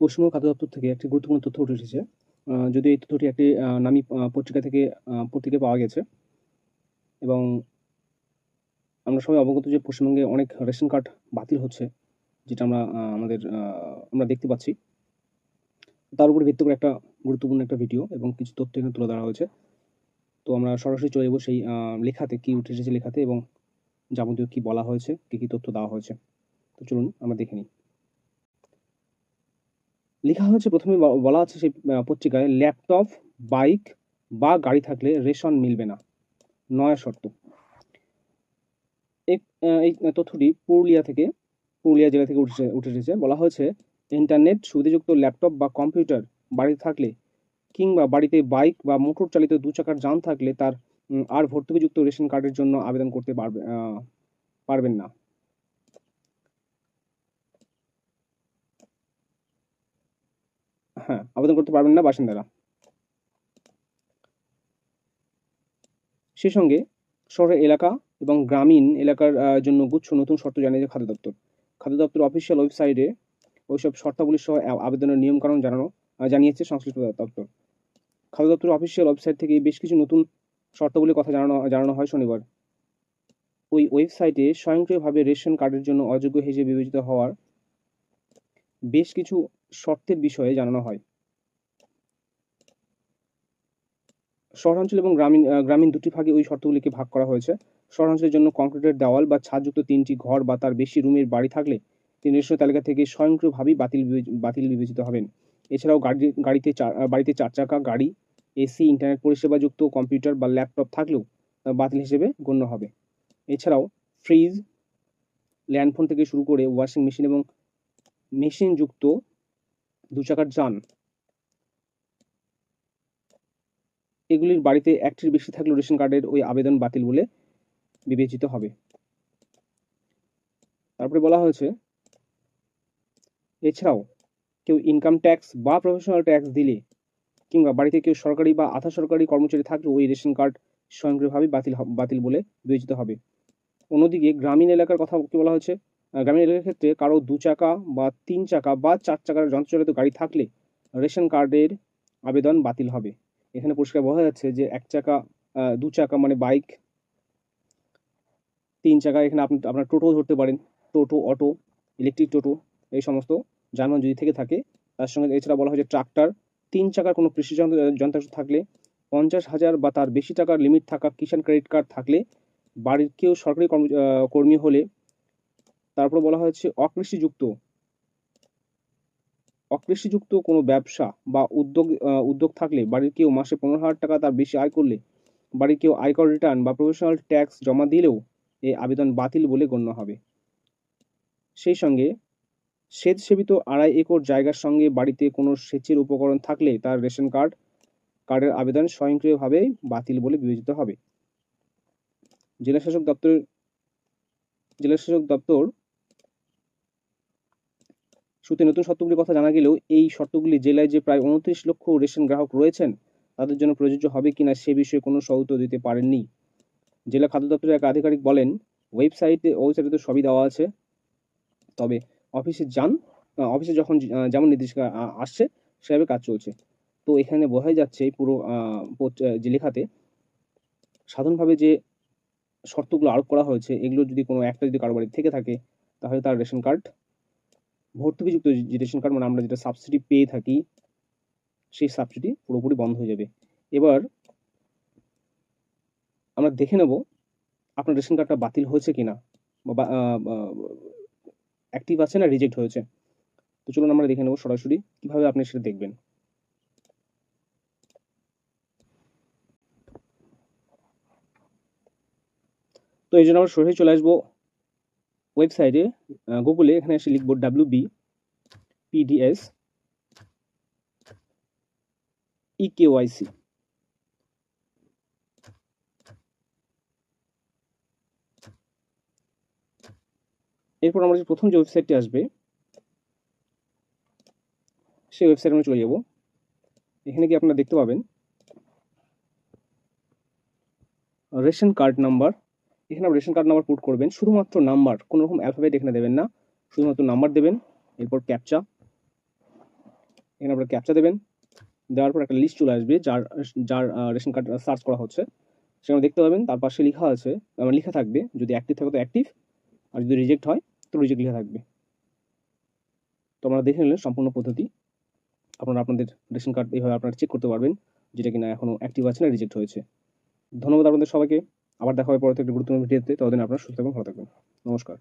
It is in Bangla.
পশ্চিমবঙ্গ খাদ্য দপ্তর থেকে একটি গুরুত্বপূর্ণ তথ্য উঠে এসেছে। যদিও এই তথ্যটি একটি নামী পত্রিকায় পাওয়া গেছে এবং আমরা সবাই অবগত যে পশ্চিমবঙ্গে অনেক রেশন কার্ড বাতিল হচ্ছে, যেটা আমরা দেখতে পাচ্ছি। তার উপরে ভিত্তি করে একটা গুরুত্বপূর্ণ একটা ভিডিও এবং কিছু তথ্য এখানে তুলে ধরা হয়েছে। তো আমরা সরাসরি চলে যাবো সেই লেখাতে কি উঠে এসেছে লেখাতে এবং যাবতীয় কি বলা হয়েছে, কি তথ্য দেওয়া হয়েছে। তো চলুন আমরা দেখে নিই। লেখা হয়েছে, প্রথমে বলা আছে সেই পত্রিকায়, ল্যাপটপ, বাইক বা গাড়ি থাকলে রেশন মিলবে না, নয়া শর্ত। এই তথ্যটি পুরুলিয়া জেলা থেকে উঠে এসেছে। বলা হয়েছে, ইন্টারনেট সুবিধাযুক্ত ল্যাপটপ বা কম্পিউটার বাড়িতে থাকলে কিংবা বাড়িতে বাইক বা মোটর চালিত ২ চাকার যান থাকলে তার আর ভর্তুকিযুক্ত রেশন কার্ডের জন্য আবেদন করতে পারবেন না। হ্যাঁ, আবেদন করতে পারবেন না বাসিন্দারা। সেই সঙ্গে শহরের এলাকা এবং গ্রামীণ এলাকার জন্য গুচ্ছ নতুন শর্ত জানিয়েছে খাদ্য দপ্তর। খাদ্য দপ্তর অফিসিয়াল ওয়েবসাইটে ওইসব শর্তাবলী সহ আবেদনের নিয়মকানুন জানিয়েছে সংশ্লিষ্ট দপ্তর। খাদ্য দপ্তরের অফিসিয়াল ওয়েবসাইট থেকে বেশ কিছু নতুন শর্তাবলীর কথা জানানো হয় শনিবার। ওই ওয়েবসাইটে স্বয়ংক্রিয়ভাবে রেশন কার্ডের জন্য অযোগ্য হিসেবে বিবেচিত হওয়ার বেশ কিছু শর্তের বিষয়ে জানানো হয়। শহরাঞ্চল এবং গ্রামীণ দুটি ভাগে ওই শর্তগুলিকে ভাগ করা হয়েছে। শহরাঞ্চলের জন্য কংক্রিটের দেওয়াল বা ছাদযুক্ত ৩টি ঘর বা তার বেশি রুমের বাড়ি থাকলে তিনি রেশন তালিকা থেকে স্বয়ংক্রিয়ভাবেই বাতিল বিবেচিত হবেন। এছাড়াও বাড়িতে ৪ চাকা গাড়ি, এসি, ইন্টারনেট পরিষেবাযুক্ত কম্পিউটার বা ল্যাপটপ থাকলেও বাতিল হিসেবে গণ্য হবে। এছাড়াও ফ্রিজ, ল্যান্ডফোন থেকে শুরু করে ওয়াশিং মেশিন এবং মেশিনযুক্ত ২ চাকার যান, এগুলির বাড়িতে একটির বেশি থাকলেও রেশন কার্ডের ওই আবেদন বাতিল বলে বিবেচিত হবে। তারপরে বলা হয়েছে, এছাড়াও কেউ ইনকাম ট্যাক্স বা প্রফেশনাল ট্যাক্স দিলে কিংবা বাড়িতে কেউ সরকারি বা আধা সরকারি কর্মচারী থাকলে ওই রেশন কার্ড স্বয়ংক্রিয়ভাবে বাতিল বলে বিবেচিত হবে। অন্যদিকে গ্রামীণ এলাকার কথা কি বলা হয়েছে, গ্রামীণ এলাকার ক্ষেত্রে কারো ২ চাকা বা ৩ চাকা বা ৪ চাকার যন্ত্রচালিত গাড়ি থাকলে রেশন কার্ডের আবেদন বাতিল হবে। এখানে পরিষ্কার বোঝা যাচ্ছে যে ১ চাকা, ২ চাকা মানে বাইক, ৩ চাকা এখানে আপনার টোটো ধরতে পারেন, টোটো, অটো, ইলেকট্রিক টোটো, এই সমস্ত যানবাহন যদি থেকে থাকে। তার সঙ্গে এছাড়া বলা হয়েছে ট্রাক্টর, ৩ চাকার কোনো কৃষি যন্ত্রাংশ থাকলে, ৫০,০০০ বা তার বেশি টাকার লিমিট থাকা কিষাণ ক্রেডিট কার্ড থাকলে, বাড়ির কেউ সরকারি কর্মী হলে। তারপর বলা হয়েছে, অকৃষিযুক্ত কোনো ব্যবসা বা উদ্যোগ থাকলে, বাড়ির কেউ মাসে ১৫,০০০ টাকা তার বেশি আয় করলে, বাড়ির কেউ আয়কর রিটার্ন বা প্রফেশনাল ট্যাক্স জমা দিলেও এই আবেদন বাতিল বলে গণ্য হবে। সেই সঙ্গে সেচ সেবিত ২.৫ একর জায়গার সঙ্গে বাড়িতে কোনো সেচের উপকরণ থাকলে তার রেশন কার্ডের আবেদন স্বয়ংক্রিয়ভাবে বাতিল বলে বিবেচিত হবে। জেলাশাসক দপ্তর সূত্রে নতুন শর্তগুলির কথা জানা গেলেও এই শর্তগুলি জেলায় যে প্রায় ২৯ লক্ষ রেশন গ্রাহক রয়েছেন তাদের জন্য প্রযোজ্য হবে কিনা সে বিষয়ে কোনো সদুত্তর দিতে পারেননি। জেলা খাদ্য দপ্তরের এক আধিকারিক বলেন, ওয়েবসাইটে তো সবই দেওয়া আছে, তবে অফিসে যখন যেমন নির্দেশিকা আসছে সেভাবে কাজ চলছে। তো এখানে বোঝাই যাচ্ছে পুরো যে লেখাতে সাধারণভাবে যে শর্তগুলো আরোপ করা হয়েছে, এগুলো যদি কোনো একটা যদি কারো বাড়ি থেকে থাকে তাহলে তার রেশন কার্ড, ভর্তুকিযুক্ত যে রেশন কার্ড, মানে আমরা যেটা সাবসিডি পেয়ে থাকি, সেই সাবসিডি পুরোপুরি বন্ধ হয়ে যাবে। এবার আমরা দেখে নেব আপনার রেশন কার্ডটা বাতিল হয়েছে কিনা বা অ্যাক্টিভ আছে না রিজেক্ট হয়েছে। তো চলুন আমরা দেখে নেব সরাসরি কিভাবে আপনি সেটা দেখবেন। তো এই জন্য আমরা সরাসরি চলে আসবো ওয়েবসাইটে, গুগলে এখানে এসে লিখবো WBPDS EKYC। এরপর আমরা যে প্রথম যে ওয়েবসাইটটি আসবে সেই ওয়েবসাইটে আমরা চলে যাব। এখানে কি আপনারা দেখতে পাবেন রেশন কার্ড নাম্বার। এখানে রেশন কার্ড নাম্বার পুট করবেন, শুধুমাত্র নাম্বার, কোনো রকম অ্যালফাবেট এখানে দেবেন না, শুধুমাত্র নাম্বার দেবেন। এরপর ক্যাপচা, এখানে আপনারা ক্যাপচা দেবেন, দেওয়ার পর একটা লিস্ট চলে আসবে যার যার রেশন কার্ড সার্চ করা হচ্ছে সেখানে দেখতে পাবেন। তার পাশে লেখা আছে, লেখা থাকবে যদি অ্যাক্টিভ থাকে তো অ্যাক্টিভ, আর যদি রিজেক্ট হয় তো রিজেক্ট লেখা থাকবে। তো আপনারা দেখে নিলেন সম্পূর্ণ পদ্ধতি। আপনারা আপনাদের রেশন কার্ড এইভাবে আপনারা চেক করতে পারবেন যেটা কিনা এখনো অ্যাক্টিভ আছে না রিজেক্ট হয়েছে। ধন্যবাদ আপনাদের সবাইকে। আবার দেখা হবে পরবর্তী একটা গুরুত্বপূর্ণ ভিডিওতে। ততদিন আপনারা সুস্থ থাকবেন, ভালো থাকবেন। নমস্কার।